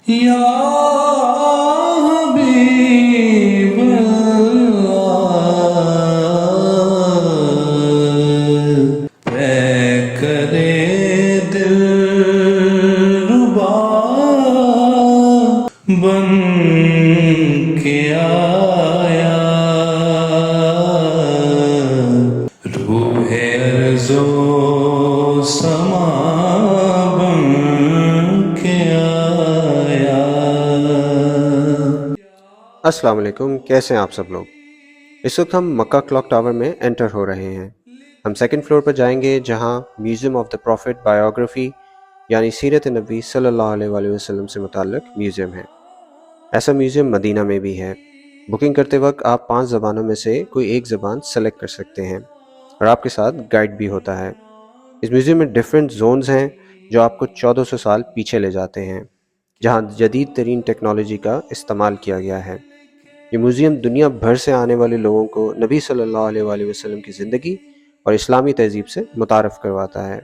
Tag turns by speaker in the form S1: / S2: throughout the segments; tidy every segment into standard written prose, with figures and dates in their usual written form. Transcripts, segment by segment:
S1: یا حبیب اللہ، اے کرے دل ربا بن کے آیا، روح ارض و سما بن کے آیا۔
S2: السلام علیکم، کیسے ہیں آپ سب لوگ؟ اس وقت ہم مکہ کلاک ٹاور میں انٹر ہو رہے ہیں۔ ہم سیکنڈ فلور پر جائیں گے جہاں museum of the prophet biography یعنی سیرت نبی صلی اللہ علیہ وآلہ وسلم سے متعلق میوزیم ہے۔ ایسا میوزیم مدینہ میں بھی ہے۔ بکنگ کرتے وقت آپ 5 زبانوں میں سے کوئی ایک زبان سلیکٹ کر سکتے ہیں اور آپ کے ساتھ گائیڈ بھی ہوتا ہے۔ اس میوزیم میں ڈیفرنٹ زونز ہیں جو آپ کو 1400 سال پیچھے لے جاتے ہیں، جہاں جدید ترین ٹیکنالوجی کا استعمال کیا گیا ہے۔ یہ میوزیم دنیا بھر سے آنے والے لوگوں کو نبی صلی اللہ علیہ وآلہ وسلم کی زندگی اور اسلامی تہذیب سے متعارف کرواتا ہے۔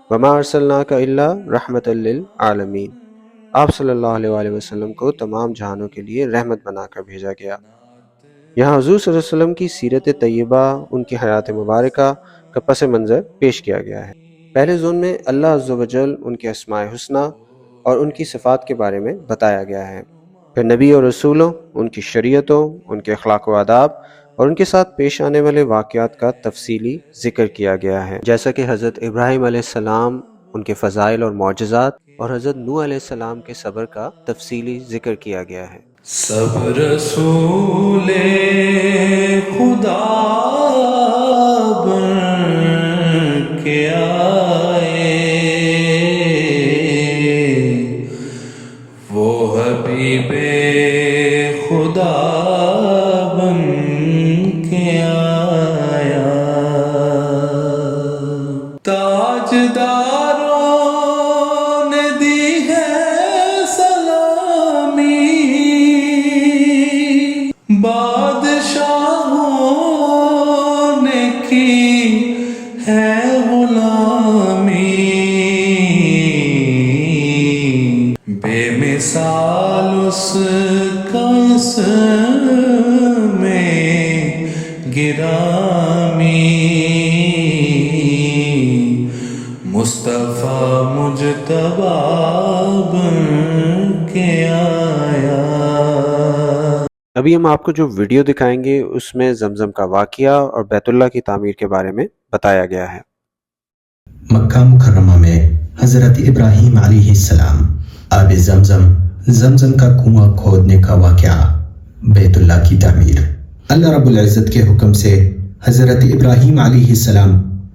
S2: وما ارسلناک الا رحمۃ للعالمین، آپ صلی اللہ علیہ وآلہ وسلم کو تمام جہانوں کے لیے رحمت بنا کر بھیجا گیا۔ یہاں حضور صلی اللہ علیہ وسلم کی سیرت طیبہ، ان کی حیات مبارکہ کا پس منظر پیش کیا گیا ہے۔ پہلے زون میں اللہ عز و جل، ان کے اسماء حسنہ اور ان کی صفات کے بارے میں بتایا گیا ہے۔ پھر نبی اور رسولوں، ان کی شریعتوں، ان کے اخلاق و آداب اور ان کے ساتھ پیش آنے والے واقعات کا تفصیلی ذکر کیا گیا ہے، جیسا کہ حضرت ابراہیم علیہ السلام، ان کے فضائل اور معجزات، اور حضرت نوح علیہ السلام کے صبر کا تفصیلی ذکر کیا گیا ہے۔
S1: سب رسول خدا بن کے آئے، وہ حبیب خدا بن کے آیا۔ تاجداروں نے دی ہے سلامی، بادشاہوں نے کی ہے غلامی، بے مثال اس کا اسم گرامی، مصطفیٰ مجتبی بن کے آیا۔
S2: ابھی ہم آپ کو جو ویڈیو دکھائیں گے اس میں زمزم کا واقعہ اور بیت اللہ کی تعمیر کے بارے میں بتایا گیا ہے۔
S3: مکہ مکرمہ میں حضرت ابراہیم علیہ السلام آب زمزم کا کنواں کھودنے کا واقعہ، بیت اللہ کی تعمیر۔ اللہ رب العزت کے حکم سے حضرت ابراہیم علیہ السلام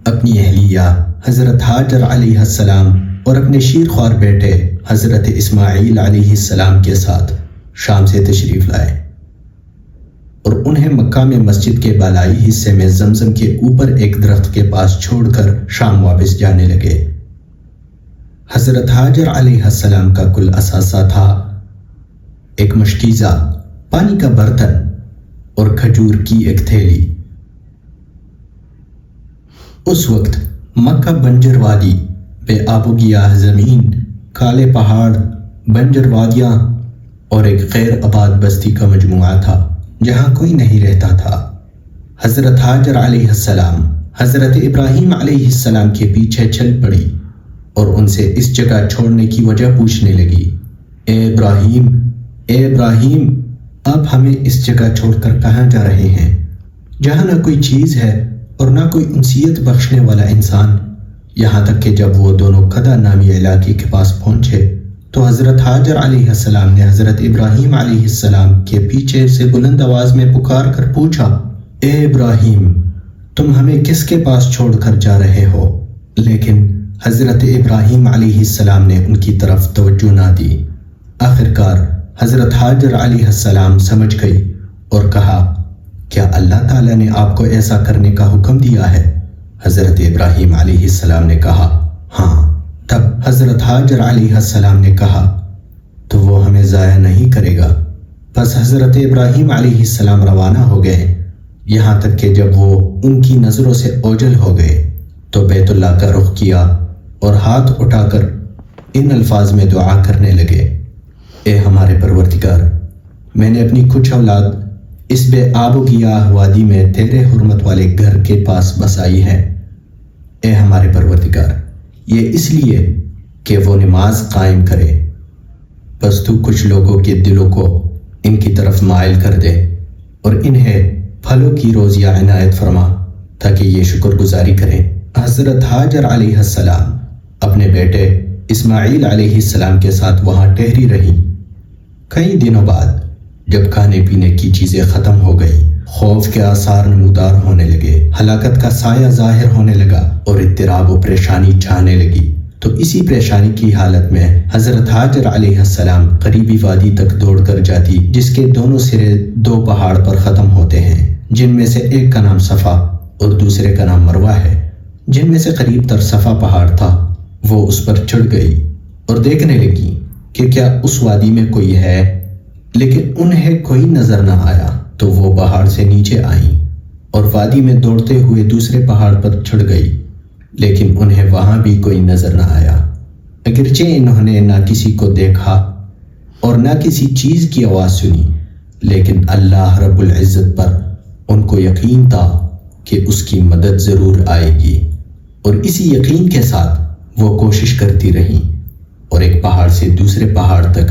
S3: اپنی اہلیہ حضرت حاجر علیہ السلام اور اپنے شیرخوار بیٹے حضرت اسماعیل علیہ السلام کے ساتھ شام سے تشریف لائے اور انہیں مکہ میں مسجد کے بالائی حصے میں زمزم کے اوپر ایک درخت کے پاس چھوڑ کر شام واپس جانے لگے۔ حضرت حاجر علیہ السلام کا کل اثاثہ تھا ایک مشکیزہ، پانی کا برتن اور کھجور کی ایک تھیلی۔ اس وقت مکہ بنجر وادی، بے آب و گیاہ زمین، کالے پہاڑ، بنجر وادیاں اور ایک غیر آباد بستی کا مجموعہ تھا جہاں کوئی نہیں رہتا تھا۔ حضرت حاجر علیہ السلام حضرت ابراہیم علیہ السلام کے پیچھے چل پڑی اور ان سے اس جگہ چھوڑنے کی وجہ پوچھنے لگی۔ اے ابراہیم، آپ ہمیں اس جگہ چھوڑ کر کہاں جا رہے ہیں جہاں نہ کوئی چیز ہے اور نہ کوئی انسیت بخشنے والا انسان؟ یہاں تک کہ جب وہ دونوں قدا نامی علاقے کے پاس پہنچے تو حضرت حاجر علیہ السلام نے حضرت ابراہیم علیہ السلام کے پیچھے سے بلند آواز میں پکار کر پوچھا، اے ابراہیم، تم ہمیں کس کے پاس چھوڑ کر جا رہے ہو؟ لیکن حضرت ابراہیم علیہ السلام نے ان کی طرف توجہ نہ دی۔ آخرکار حضرت حاجر علیہ السلام سمجھ گئی اور کہا، کیا اللہ تعالیٰ نے آپ کو ایسا کرنے کا حکم دیا ہے؟ حضرت ابراہیم علیہ السلام نے کہا، ہاں۔ تب حضرت حاجر علیہ السلام نے کہا، تو وہ ہمیں ضائع نہیں کرے گا۔ پس حضرت ابراہیم علیہ السلام روانہ ہو گئے، یہاں تک کہ جب وہ ان کی نظروں سے اوجھل ہو گئے تو بیت اللہ کا رخ کیا اور ہاتھ اٹھا کر ان الفاظ میں دعا کرنے لگے، اے ہمارے پروردگار، میں نے اپنی کچھ اولاد اس بے آب و گیاہ وادی میں تیرے حرمت والے گھر کے پاس بسائی ہے۔ اے ہمارے پروردگار، یہ اس لیے کہ وہ نماز قائم کرے، بس تو کچھ لوگوں کے دلوں کو ان کی طرف مائل کر دے اور انہیں پھلوں کی روزیاں عنایت فرما تاکہ یہ شکر گزاری کریں۔ حضرت ہاجر علیہ السلام اپنے بیٹے اسماعیل علیہ السلام کے ساتھ وہاں ٹھہری رہیں۔ کئی دنوں بعد جب کھانے پینے کی چیزیں ختم ہو گئی، خوف کے آثار نمودار ہونے لگے، ہلاکت کا سایہ ظاہر ہونے لگا اور اضطراب و پریشانی چھانے لگی، تو اسی پریشانی کی حالت میں حضرت ہاجر علیہ السلام قریبی وادی تک دوڑ کر جاتی، جس کے دونوں سرے 2 پہاڑ پر ختم ہوتے ہیں، جن میں سے ایک کا نام صفا اور دوسرے کا نام مروہ ہے۔ جن میں سے قریب تر صفا پہاڑ تھا، وہ اس پر چڑھ گئی اور دیکھنے لگی کہ کیا اس وادی میں کوئی ہے، لیکن انہیں کوئی نظر نہ آیا، تو وہ پہاڑ سے نیچے آئیں اور وادی میں دوڑتے ہوئے دوسرے پہاڑ پر چڑھ گئی، لیکن انہیں وہاں بھی کوئی نظر نہ آیا۔ اگرچہ انہوں نے نہ کسی کو دیکھا اور نہ کسی چیز کی آواز سنی، لیکن اللہ رب العزت پر ان کو یقین تھا کہ اس کی مدد ضرور آئے گی، اور اسی یقین کے ساتھ وہ کوشش کرتی رہیں اور ایک پہاڑ سے دوسرے پہاڑ تک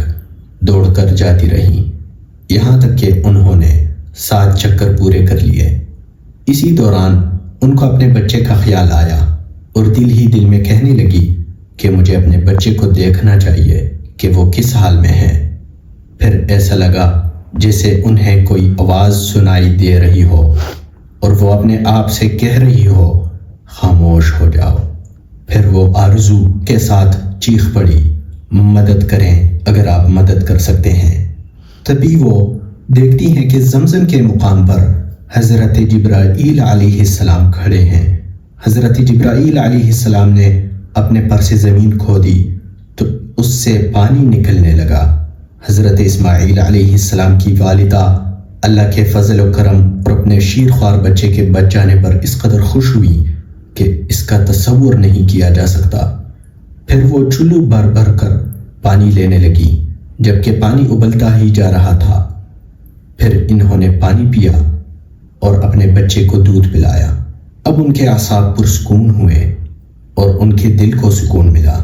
S3: دوڑ کر جاتی رہیں، یہاں تک کہ انہوں نے 7 چکر پورے کر لیے۔ اسی دوران ان کو اپنے بچے کا خیال آیا اور دل ہی دل میں کہنے لگی کہ مجھے اپنے بچے کو دیکھنا چاہیے کہ وہ کس حال میں ہے۔ پھر ایسا لگا جیسے انہیں کوئی آواز سنائی دے رہی ہو اور وہ اپنے آپ سے کہہ رہی ہو، خاموش ہو جاؤ۔ پھر وہ آرزو کے ساتھ چیخ پڑی، مدد کریں اگر آپ مدد کر سکتے ہیں۔ تبھی وہ دیکھتی ہیں کہ زمزم کے مقام پر حضرت جبرائیل علیہ السلام کھڑے ہیں۔ حضرت جبرائیل علیہ السلام نے اپنے پر سے زمین کھودی تو اس سے پانی نکلنے لگا۔ حضرت اسماعیل علیہ السلام کی والدہ اللہ کے فضل و کرم اور اپنے شیر خوار بچے کے بچ جانے پر اس قدر خوش ہوئی کہ اس کا تصور نہیں کیا جا سکتا۔ پھر وہ چلو بھر بھر کر پانی لینے لگی، جبکہ پانی ابلتا ہی جا رہا تھا۔ پھر انہوں نے پانی پیا اور اپنے بچے کو دودھ پلایا۔ اب ان کے اعصاب پرسکون ہوئے اور ان کے دل کو سکون ملا۔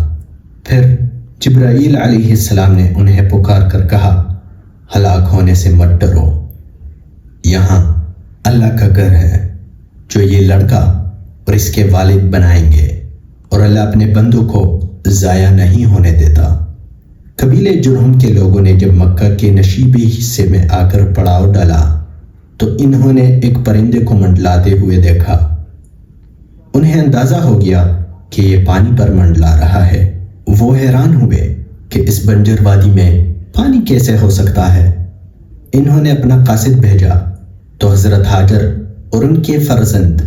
S3: پھر جبرائیل علیہ السلام نے انہیں پکار کر کہا، ہلاک ہونے سے مت ڈرو، یہاں اللہ کا گھر ہے جو یہ لڑکا اور اس کے والد بنائیں گے، اور اللہ اپنے بندوں کو ضائع نہیں ہونے دیتا۔ قبیلے جرہم کے لوگوں نے جب مکہ کے نشیبی حصے میں آ کر پڑاؤ ڈالا تو انہوں نے ایک پرندے کو منڈلاتے ہوئے دیکھا۔ انہیں اندازہ ہو گیا کہ یہ پانی پر منڈلا رہا ہے۔ وہ حیران ہوئے کہ اس بنجر وادی میں پانی کیسے ہو سکتا ہے۔ انہوں نے اپنا قاصد بھیجا تو حضرت ہاجر اور ان کے فرزند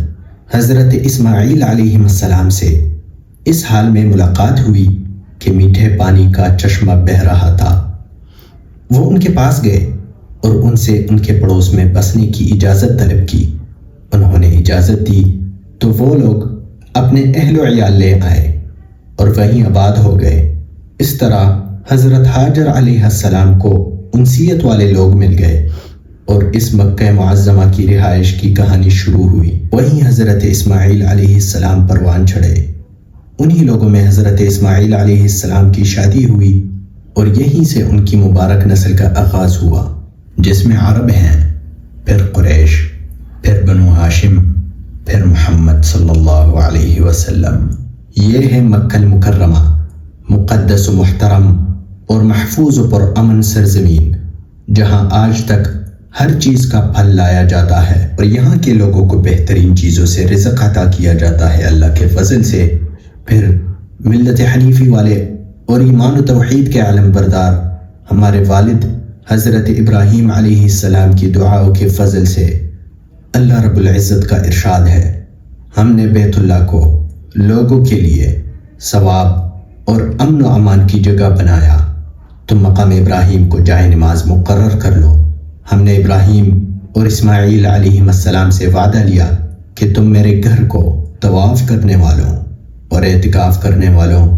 S3: حضرت اسماعیل علیہ السلام سے اس حال میں ملاقات ہوئی کہ میٹھے پانی کا چشمہ بہہ رہا تھا۔ وہ ان کے پاس گئے اور ان سے ان کے پڑوس میں بسنے کی اجازت طلب کی۔ انہوں نے اجازت دی تو وہ لوگ اپنے اہل و عیال لے آئے اور وہیں آباد ہو گئے۔ اس طرح حضرت ہاجر علیہ السلام کو انسیت والے لوگ مل گئے اور اس مکہ معظمہ کی رہائش کی کہانی شروع ہوئی۔ وہیں حضرت اسماعیل علیہ السلام پروان چڑھے۔ انہی لوگوں میں حضرت اسماعیل علیہ السلام کی شادی ہوئی اور یہیں سے ان کی مبارک نسل کا آغاز ہوا، جس میں عرب ہیں، پھر قریش، پھر بنو ہاشم، پھر محمد صلی اللہ علیہ وسلم۔ یہ ہے مکہ المکرمہ، مقدس و محترم اور محفوظ و پرامن سرزمین، جہاں آج تک ہر چیز کا پھل لایا جاتا ہے اور یہاں کے لوگوں کو بہترین چیزوں سے رزق عطا کیا جاتا ہے اللہ کے فضل سے۔ پھر ملت حنیفی والے اور ایمان و توحید کے علم بردار ہمارے والد حضرت ابراہیم علیہ السلام کی دعاؤں کے فضل سے اللہ رب العزت کا ارشاد ہے، ہم نے بیت اللہ کو لوگوں کے لیے ثواب اور امن و امان کی جگہ بنایا، تم مقام ابراہیم کو جائے نماز مقرر کر لو۔ ہم نے ابراہیم اور اسماعیل علیہ السلام سے وعدہ لیا کہ تم میرے گھر کو طواف کرنے والوں اور اعتکاف کرنے والوں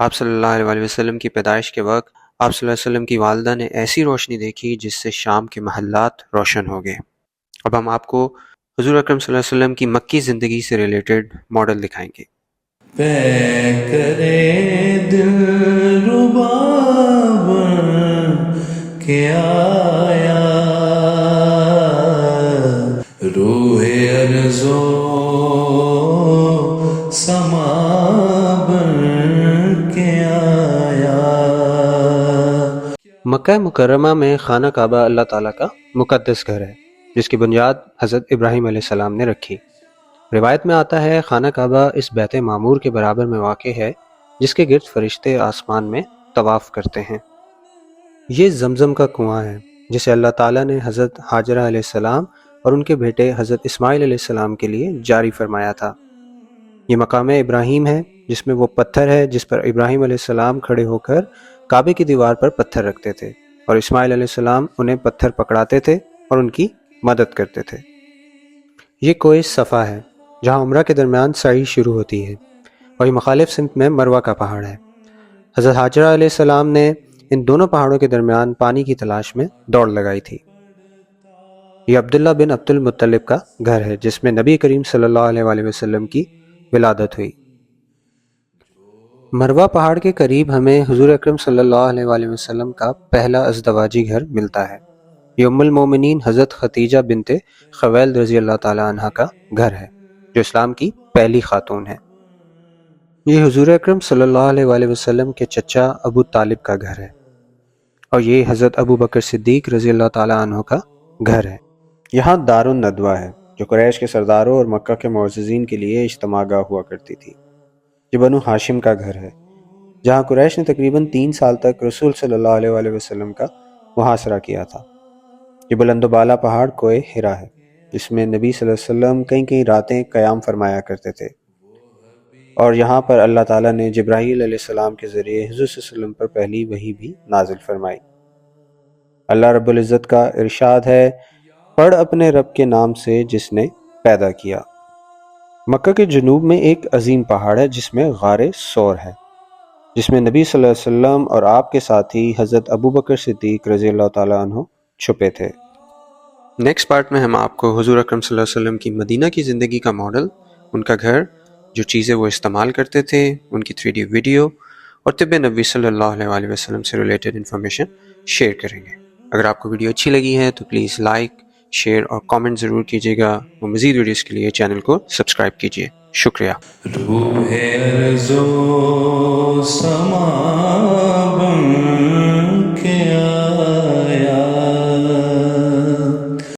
S2: آپ صلی اللہ علیہ وسلم کی پیدائش کے وقت آپ صلی اللہ علیہ وسلم کی والدہ نے ایسی روشنی دیکھی جس سے شام کے محلات روشن ہو گئے۔ اب ہم آپ کو حضور اکرم صلی اللہ علیہ وسلم کی مکی زندگی سے ریلیٹڈ ماڈل دکھائیں گے۔
S1: پے کرے دل ربا بن کے آیا، روح ارض و سما بن کے آیا۔
S2: مکہ مکرمہ میں خانہ کعبہ اللہ تعالیٰ کا مقدس گھر ہے جس کی بنیاد حضرت ابراہیم علیہ السلام نے رکھی۔ روایت میں آتا ہے خانہ کعبہ اس بیت معمور کے برابر میں واقع ہے جس کے گرد فرشتے آسمان میں طواف کرتے ہیں۔ یہ زمزم کا کنواں ہے جسے اللہ تعالیٰ نے حضرت ہاجرہ علیہ السلام اور ان کے بیٹے حضرت اسماعیل علیہ السلام کے لیے جاری فرمایا تھا۔ یہ مقام ابراہیم ہے جس میں وہ پتھر ہے جس پر ابراہیم علیہ السلام کھڑے ہو کر کعبے کی دیوار پر پتھر رکھتے تھے اور اسماعیل علیہ السلام انہیں پتھر پکڑاتے تھے اور ان کی مدد کرتے تھے۔ یہ کوہ صفا ہے جہاں عمرہ کے درمیان سعی شروع ہوتی ہے، اور یہ مخالف سمت میں مروہ کا پہاڑ ہے۔ حضرت ہاجرہ علیہ السلام نے ان دونوں پہاڑوں کے درمیان پانی کی تلاش میں دوڑ لگائی تھی۔ یہ عبداللہ بن عبد المطلب کا گھر ہے جس میں نبی کریم صلی اللہ علیہ وآلہ وسلم کی ولادت ہوئی۔ مروہ پہاڑ کے قریب ہمیں حضور اکرم صلی اللہ علیہ وآلہ وسلم کا پہلا ازدواجی گھر ملتا ہے۔ یہ ام المومنین حضرت ختیجہ بنت خویلد رضی اللہ تعالی عنہ کا گھر ہے جو اسلام کی پہلی خاتون ہے۔ یہ حضور اکرم صلی اللہ علیہ وآلہ وسلم کے چچا ابو طالب کا گھر ہے، اور یہ حضرت ابو بکر صدیق رضی اللہ تعالی عنہ کا گھر ہے۔ یہاں دار الندوہ ہے جو قریش کے سرداروں اور مکہ کے معززین کے لیے اجتماع گاہ ہوا کرتی تھی۔ یہ بنو ہاشم کا گھر ہے جہاں قریش نے تقریباً 3 سال تک رسول صلی اللہ علیہ وآلہ وسلم کا محاصرہ کیا تھا۔ یہ بلند و بالا پہاڑ کوہ ہرا ہے جس میں نبی صلی اللہ علیہ وسلم کئی راتیں قیام فرمایا کرتے تھے، اور یہاں پر اللہ تعالیٰ نے جبرائیل علیہ السلام کے ذریعے حضور صلی اللہ علیہ وسلم پر پہلی وحی بھی نازل فرمائی۔ اللہ رب العزت کا ارشاد ہے، پڑھ اپنے رب کے نام سے جس نے پیدا کیا۔ مکہ کے جنوب میں ایک عظیم پہاڑ ہے جس میں غار ثور ہے، جس میں نبی صلی اللہ علیہ وسلم اور آپ کے ساتھی حضرت ابو بکر صدیق رضی اللہ تعالیٰ عنہ چھپے تھے۔ نیکسٹ پارٹ میں ہم آپ کو حضور اکرم صلی اللہ علیہ وسلم کی مدینہ کی زندگی کا ماڈل، ان کا گھر، جو چیزیں وہ استعمال کرتے تھے، ان کی 3D ویڈیو اور طب نبوی صلی اللہ علیہ وآلہ وسلم سے ریلیٹڈ انفارمیشن شیئر کریں گے۔ اگر آپ کو ویڈیو اچھی لگی ہے تو پلیز لائک، شیئر اور کامنٹ ضرور کیجیے گا، اور مزید ویڈیوز کے لیے چینل کو سبسکرائب کیجیے۔ شکریہ۔
S1: روح ارض و سما